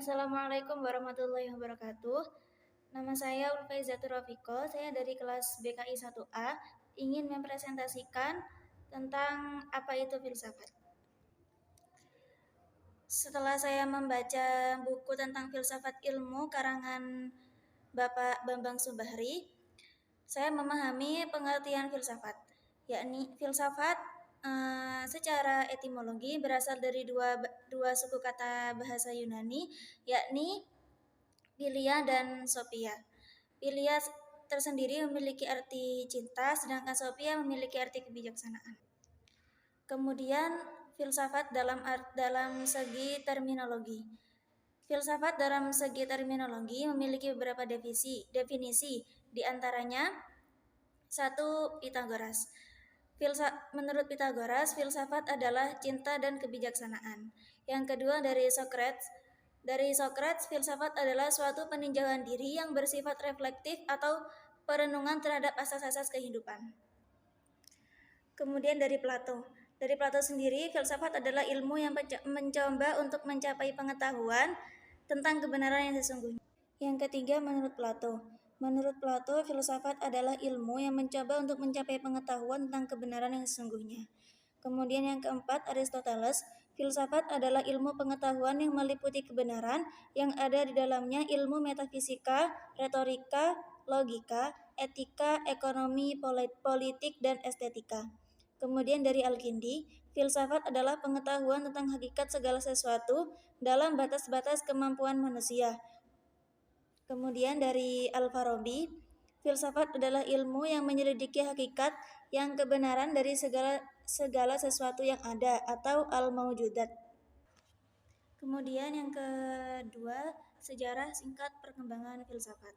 Assalamualaikum warahmatullahi wabarakatuh. Nama saya Ulfaizatur Rafiko, saya dari kelas BKI 1A, ingin mempresentasikan tentang apa itu filsafat. Setelah saya membaca buku tentang filsafat ilmu karangan Bapak Bambang Subahri, saya memahami pengertian filsafat, yakni filsafat secara etimologi berasal dari dua suku kata bahasa Yunani, yakni Philia dan Sophia. Philia tersendiri memiliki arti cinta, sedangkan Sophia memiliki arti kebijaksanaan. Kemudian filsafat dalam segi terminologi. Filsafat dalam segi terminologi memiliki beberapa definisi, di antaranya 1. Pitagoras. Menurut Pitagoras, filsafat adalah cinta dan kebijaksanaan. Yang kedua dari Socrates, filsafat adalah suatu peninjauan diri yang bersifat reflektif atau perenungan terhadap asas-asas kehidupan. Kemudian dari Plato sendiri, filsafat adalah ilmu yang mencoba untuk mencapai pengetahuan tentang kebenaran yang sesungguhnya. Yang ketiga, Menurut Plato, filsafat adalah ilmu yang mencoba untuk mencapai pengetahuan tentang kebenaran yang sesungguhnya. Kemudian yang keempat, Aristoteles, filsafat adalah ilmu pengetahuan yang meliputi kebenaran yang ada di dalamnya ilmu metafisika, retorika, logika, etika, ekonomi, politik, dan estetika. Kemudian dari Al-Kindi, filsafat adalah pengetahuan tentang hakikat segala sesuatu dalam batas-batas kemampuan manusia. Kemudian dari Al-Farabi, filsafat adalah ilmu yang menyelidiki hakikat yang kebenaran dari segala sesuatu yang ada atau al-maujudat. Kemudian yang kedua, sejarah singkat perkembangan filsafat.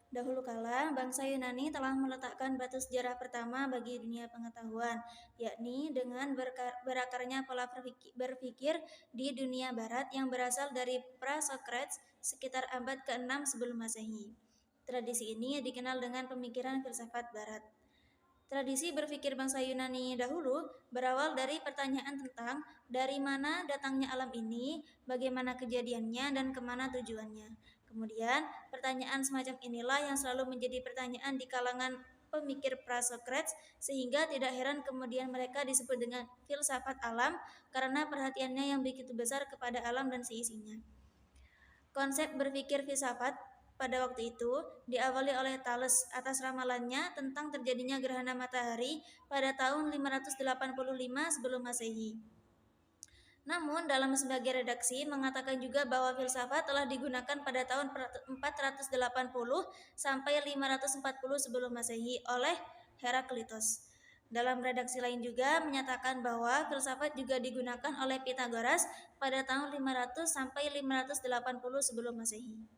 Dahulu kala, bangsa Yunani telah meletakkan batu sejarah pertama bagi dunia pengetahuan, yakni dengan berakarnya pola berpikir di dunia barat yang berasal dari pra-Socrates sekitar abad ke-6 sebelum Masehi. Tradisi ini dikenal dengan pemikiran filsafat barat. Tradisi berpikir bangsa Yunani dahulu berawal dari pertanyaan tentang dari mana datangnya alam ini, bagaimana kejadiannya, dan kemana tujuannya. Kemudian, pertanyaan semacam inilah yang selalu menjadi pertanyaan di kalangan pemikir pra-Socrates, sehingga tidak heran kemudian mereka disebut dengan filsafat alam karena perhatiannya yang begitu besar kepada alam dan seisinya. Konsep berpikir filsafat pada waktu itu diawali oleh Thales atas ramalannya tentang terjadinya gerhana matahari pada tahun 585 sebelum Masehi. Namun dalam sebagai redaksi mengatakan juga bahwa filsafat telah digunakan pada tahun 480 sampai 540 sebelum Masehi oleh Heraklitos. Dalam redaksi lain juga menyatakan bahwa filsafat juga digunakan oleh Pitagoras pada tahun 500 sampai 580 sebelum Masehi.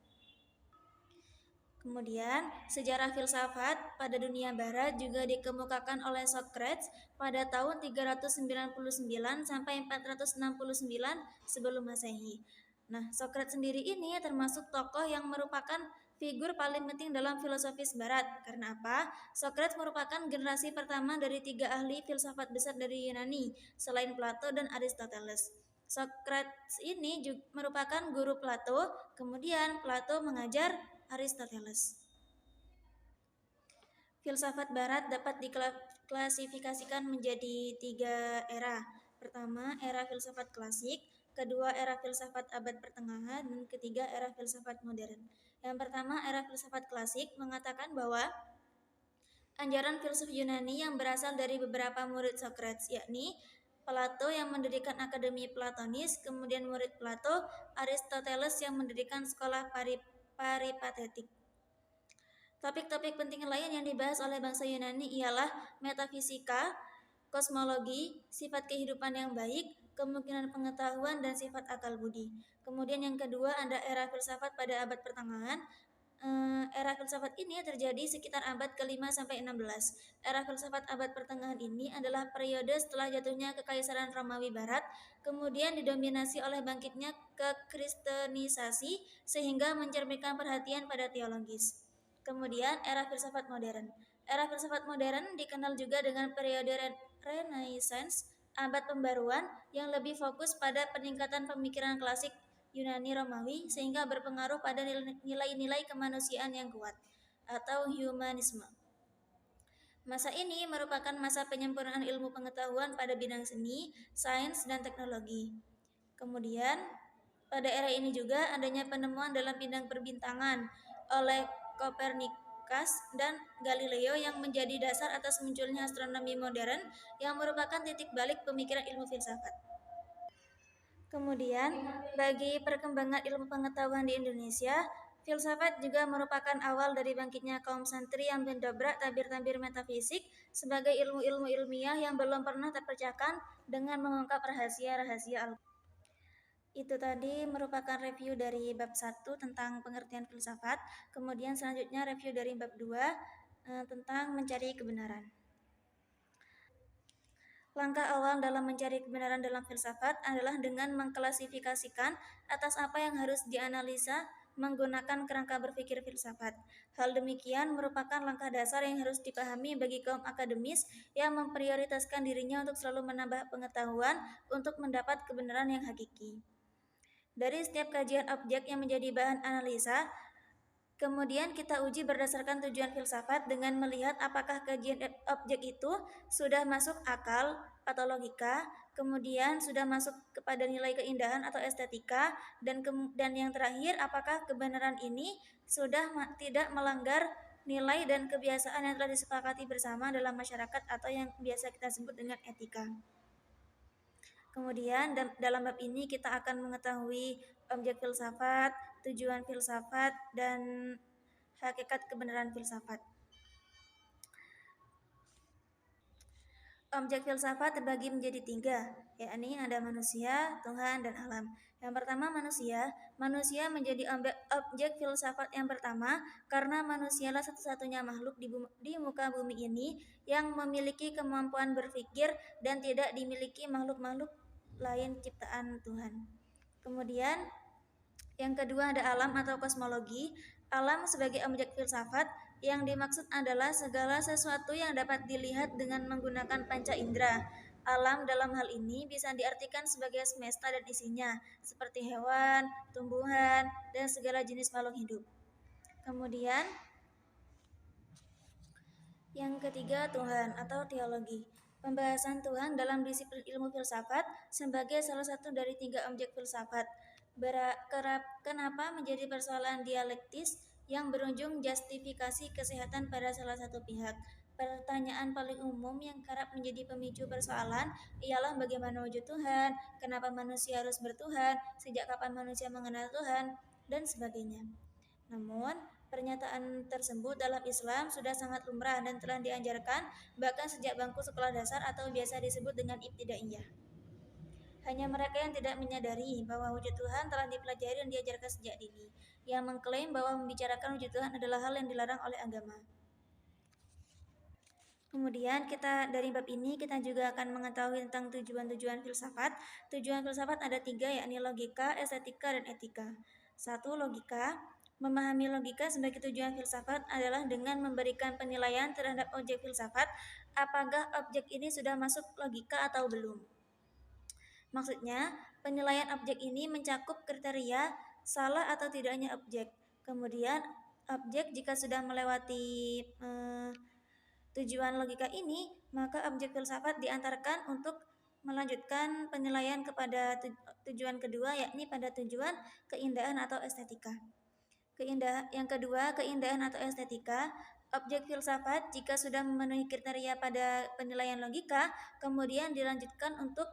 Kemudian, sejarah filsafat pada dunia barat juga dikemukakan oleh Socrates pada tahun 399 sampai 469 sebelum Masehi. Nah, Socrates sendiri ini termasuk tokoh yang merupakan figur paling penting dalam filosofis barat. Karena apa? Socrates merupakan generasi pertama dari 3 ahli filsafat besar dari Yunani, selain Plato dan Aristoteles. Socrates ini juga merupakan guru Plato, kemudian Plato mengajar Aristoteles. Filsafat barat dapat diklasifikasikan menjadi 3 era. Pertama, era filsafat klasik, kedua era filsafat abad pertengahan, dan ketiga era filsafat modern. Yang pertama, era filsafat klasik mengatakan bahwa ajaran filsuf Yunani yang berasal dari beberapa murid Socrates, yakni Plato yang mendirikan Akademi Platonis, kemudian murid Plato, Aristoteles yang mendirikan sekolah Peripatetik. Topik-topik penting lain yang dibahas oleh bangsa Yunani ialah metafisika, kosmologi, sifat kehidupan yang baik, kemungkinan pengetahuan, dan sifat akal budi. Kemudian yang kedua ada era filsafat pada abad pertengahan. Era filsafat ini terjadi sekitar abad ke-5 sampai 16. Era filsafat abad pertengahan ini adalah periode setelah jatuhnya Kekaisaran Romawi Barat, kemudian didominasi oleh bangkitnya kekristenisasi sehingga mencerminkan perhatian pada teologis. Kemudian era filsafat modern. Era filsafat modern dikenal juga dengan periode Renaissance, abad pembaruan yang lebih fokus pada peningkatan pemikiran klasik Yunani Romawi sehingga berpengaruh pada nilai-nilai kemanusiaan yang kuat atau humanisme. Masa ini merupakan masa penyempurnaan ilmu pengetahuan pada bidang seni, sains, dan teknologi. Kemudian, pada era ini juga adanya penemuan dalam bidang perbintangan oleh Copernicus dan Galileo yang menjadi dasar atas munculnya astronomi modern yang merupakan titik balik pemikiran ilmu filsafat. Kemudian, bagi perkembangan ilmu pengetahuan di Indonesia, filsafat juga merupakan awal dari bangkitnya kaum santri yang mendobrak tabir-tabir metafisik sebagai ilmu-ilmu ilmiah yang belum pernah terpecahkan dengan mengungkap rahasia-rahasia Al-Quran. Itu tadi merupakan review dari bab 1 tentang pengertian filsafat, kemudian selanjutnya review dari bab 2 tentang mencari kebenaran. Langkah awal dalam mencari kebenaran dalam filsafat adalah dengan mengklasifikasikan atas apa yang harus dianalisa menggunakan kerangka berpikir filsafat. Hal demikian merupakan langkah dasar yang harus dipahami bagi kaum akademis yang memprioritaskan dirinya untuk selalu menambah pengetahuan untuk mendapat kebenaran yang hakiki. Dari setiap kajian objek yang menjadi bahan analisa, kemudian kita uji berdasarkan tujuan filsafat dengan melihat apakah kajian objek itu sudah masuk akal atau logika, kemudian sudah masuk kepada nilai keindahan atau estetika, dan yang terakhir apakah kebenaran ini sudah tidak melanggar nilai dan kebiasaan yang telah disepakati bersama dalam masyarakat atau yang biasa kita sebut dengan etika. Kemudian dalam bab ini kita akan mengetahui objek filsafat, tujuan filsafat, dan hakikat kebenaran filsafat. Objek filsafat terbagi menjadi 3, yakni ada manusia, Tuhan, dan alam. Yang pertama manusia. Manusia menjadi objek filsafat yang pertama karena manusialah satu-satunya makhluk di muka bumi ini yang memiliki kemampuan berpikir dan tidak dimiliki makhluk-makhluk lain ciptaan Tuhan. Kemudian yang kedua ada alam atau kosmologi. Alam sebagai objek filsafat yang dimaksud adalah segala sesuatu yang dapat dilihat dengan menggunakan panca indera. Alam dalam hal ini bisa diartikan sebagai semesta dan isinya, seperti hewan, tumbuhan, dan segala jenis makhluk hidup. Kemudian yang ketiga Tuhan atau teologi. Pembahasan Tuhan dalam disiplin ilmu filsafat sebagai salah satu dari 3 objek filsafat. Kenapa menjadi persoalan dialektis yang berujung justifikasi kesehatan pada salah satu pihak? Pertanyaan paling umum yang kerap menjadi pemicu persoalan ialah bagaimana wujud Tuhan, kenapa manusia harus bertuhan, sejak kapan manusia mengenal Tuhan, dan sebagainya. Namun, pernyataan tersebut dalam Islam sudah sangat lumrah dan telah diajarkan bahkan sejak bangku sekolah dasar atau biasa disebut dengan ibtidaiyah. Hanya mereka yang tidak menyadari bahwa wujud Tuhan telah dipelajari dan diajarkan sejak dini, yang mengklaim bahwa membicarakan wujud Tuhan adalah hal yang dilarang oleh agama. Kemudian dari bab ini kita juga akan mengetahui tentang tujuan-tujuan filsafat. Tujuan filsafat ada 3, yakni logika, estetika, dan etika. 1. Logika. Memahami logika sebagai tujuan filsafat adalah dengan memberikan penilaian terhadap objek filsafat, apakah objek ini sudah masuk logika atau belum. Maksudnya, penilaian objek ini mencakup kriteria salah atau tidaknya objek. Kemudian, objek jika sudah melewati tujuan logika ini, maka objek filsafat diantarkan untuk melanjutkan penilaian kepada tujuan kedua, yakni pada tujuan keindahan atau estetika. Yang kedua, keindahan atau estetika. Objek filsafat jika sudah memenuhi kriteria pada penilaian logika, kemudian dilanjutkan untuk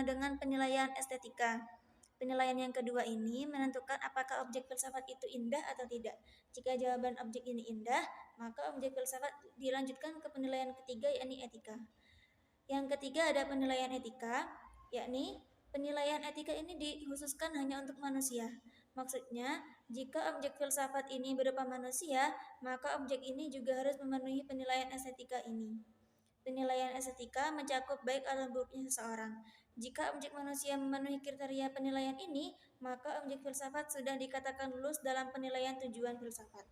dengan penilaian estetika. Penilaian yang kedua ini menentukan apakah objek filsafat itu indah atau tidak. Jika jawaban objek ini indah, maka objek filsafat dilanjutkan ke penilaian ketiga, yakni etika. Yang ketiga ada penilaian etika, yakni penilaian etika ini dikhususkan hanya untuk manusia. Maksudnya, jika objek filsafat ini berupa manusia, maka objek ini juga harus memenuhi penilaian estetika ini. Penilaian estetika mencakup baik atau buruknya seseorang. Jika objek manusia memenuhi kriteria penilaian ini, maka objek filsafat sudah dikatakan lulus dalam penilaian tujuan filsafat.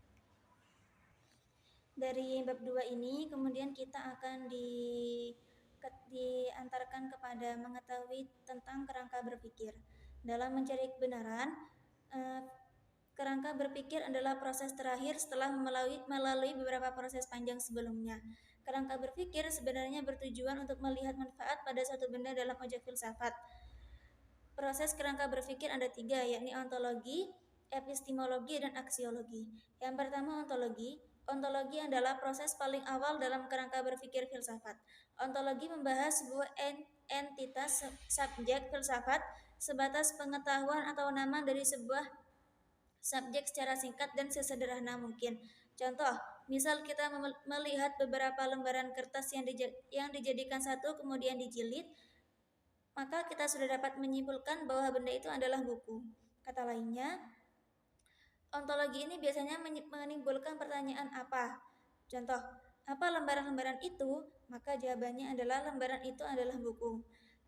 Dari bab 2 ini, kemudian kita akan diantarkan kepada mengetahui tentang kerangka berpikir. Dalam mencari kebenaran, kerangka berpikir adalah proses terakhir setelah melalui beberapa proses panjang sebelumnya. Kerangka berpikir sebenarnya bertujuan untuk melihat manfaat pada suatu benda dalam objek filsafat. Proses kerangka berpikir ada 3, yakni ontologi, epistemologi, dan aksiologi. Yang pertama, ontologi. Ontologi adalah proses paling awal dalam kerangka berpikir filsafat. Ontologi membahas sebuah entitas subjek filsafat sebatas pengetahuan atau nama dari sebuah subjek secara singkat dan sesederhana mungkin. Contoh, misal kita melihat beberapa lembaran kertas yang dijadikan satu kemudian dijilid, maka kita sudah dapat menyimpulkan bahwa benda itu adalah buku. Kata lainnya, ontologi ini biasanya menimbulkan pertanyaan apa. Contoh, apa lembaran-lembaran itu? Maka jawabannya adalah lembaran itu adalah buku.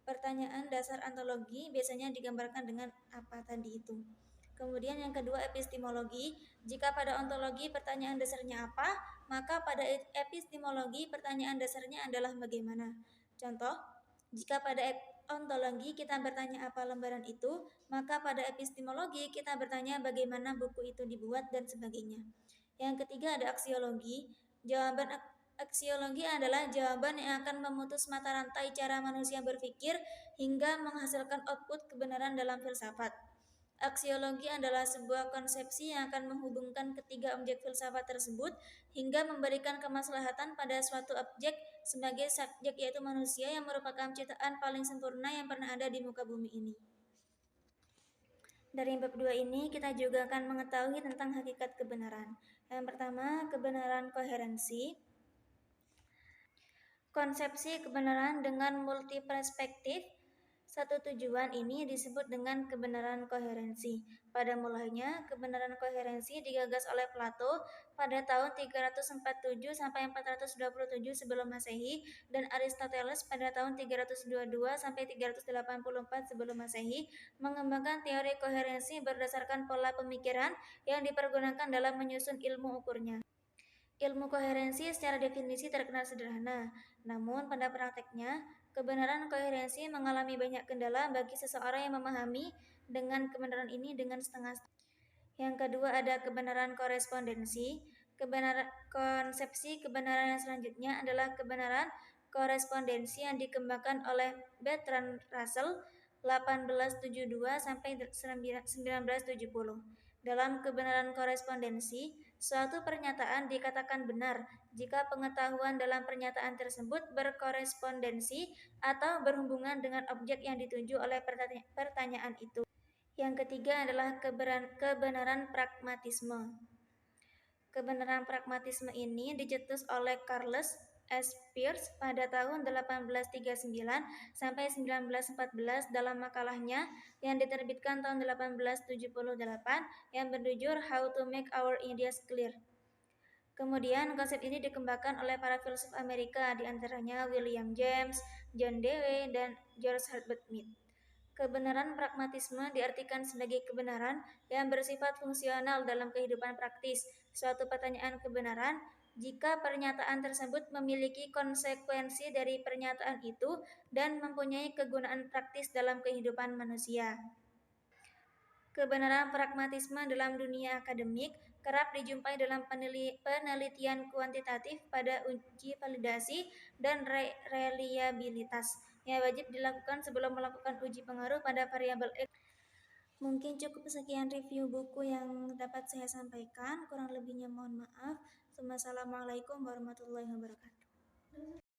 Pertanyaan dasar ontologi biasanya digambarkan dengan apa tadi itu. Kemudian yang kedua, epistemologi. Jika pada ontologi pertanyaan dasarnya apa, maka pada epistemologi pertanyaan dasarnya adalah bagaimana. Contoh, jika pada ontologi kita bertanya apa lembaran itu, maka pada epistemologi kita bertanya bagaimana buku itu dibuat dan sebagainya. Yang ketiga ada aksiologi. Jawaban aksiologi adalah jawaban yang akan memutus mata rantai cara manusia berpikir hingga menghasilkan output kebenaran dalam filsafat. Aksiologi adalah sebuah konsepsi yang akan menghubungkan ketiga objek filsafat tersebut hingga memberikan kemaslahatan pada suatu objek sebagai subjek, yaitu manusia yang merupakan ciptaan paling sempurna yang pernah ada di muka bumi ini. Dari bab 2 ini kita juga akan mengetahui tentang hakikat kebenaran. Yang pertama, kebenaran koherensi. Konsepsi kebenaran dengan multiperspektif. Satu tujuan ini disebut dengan kebenaran koherensi. Pada mulanya, kebenaran koherensi digagas oleh Plato pada tahun 347 sampai 427 sebelum Masehi dan Aristoteles pada tahun 322 sampai 384 sebelum Masehi mengembangkan teori koherensi berdasarkan pola pemikiran yang dipergunakan dalam menyusun ilmu ukurnya. Ilmu koherensi secara definisi terkenal sederhana, namun pada prakteknya, kebenaran koherensi mengalami banyak kendala bagi seseorang yang memahami dengan kebenaran ini dengan setengah-setengah. Yang kedua ada kebenaran korespondensi. Konsepsi kebenaran yang selanjutnya adalah kebenaran korespondensi yang dikembangkan oleh Bertrand Russell 1872 sampai 1970. Dalam kebenaran korespondensi, suatu pernyataan dikatakan benar jika pengetahuan dalam pernyataan tersebut berkorespondensi atau berhubungan dengan objek yang dituju oleh pertanyaan itu. Yang ketiga adalah kebenaran pragmatisme. Kebenaran pragmatisme ini dicetus oleh Charles S. Peirce pada tahun 1839 sampai 1914 dalam makalahnya yang diterbitkan tahun 1878 yang berjudul How to Make Our Ideas Clear. Kemudian konsep ini dikembangkan oleh para filsuf Amerika, di antaranya William James, John Dewey, dan George Herbert Mead. Kebenaran pragmatisme diartikan sebagai kebenaran yang bersifat fungsional dalam kehidupan praktis. Suatu pertanyaan kebenaran jika pernyataan tersebut memiliki konsekuensi dari pernyataan itu dan mempunyai kegunaan praktis dalam kehidupan manusia. Kebenaran pragmatisme dalam dunia akademik kerap dijumpai dalam penelitian kuantitatif pada uji validasi dan reliabilitas yang wajib dilakukan sebelum melakukan uji pengaruh pada variabel X. Mungkin cukup sekian review buku yang dapat saya sampaikan. Kurang lebihnya mohon maaf. Wassalamualaikum warahmatullahi wabarakatuh.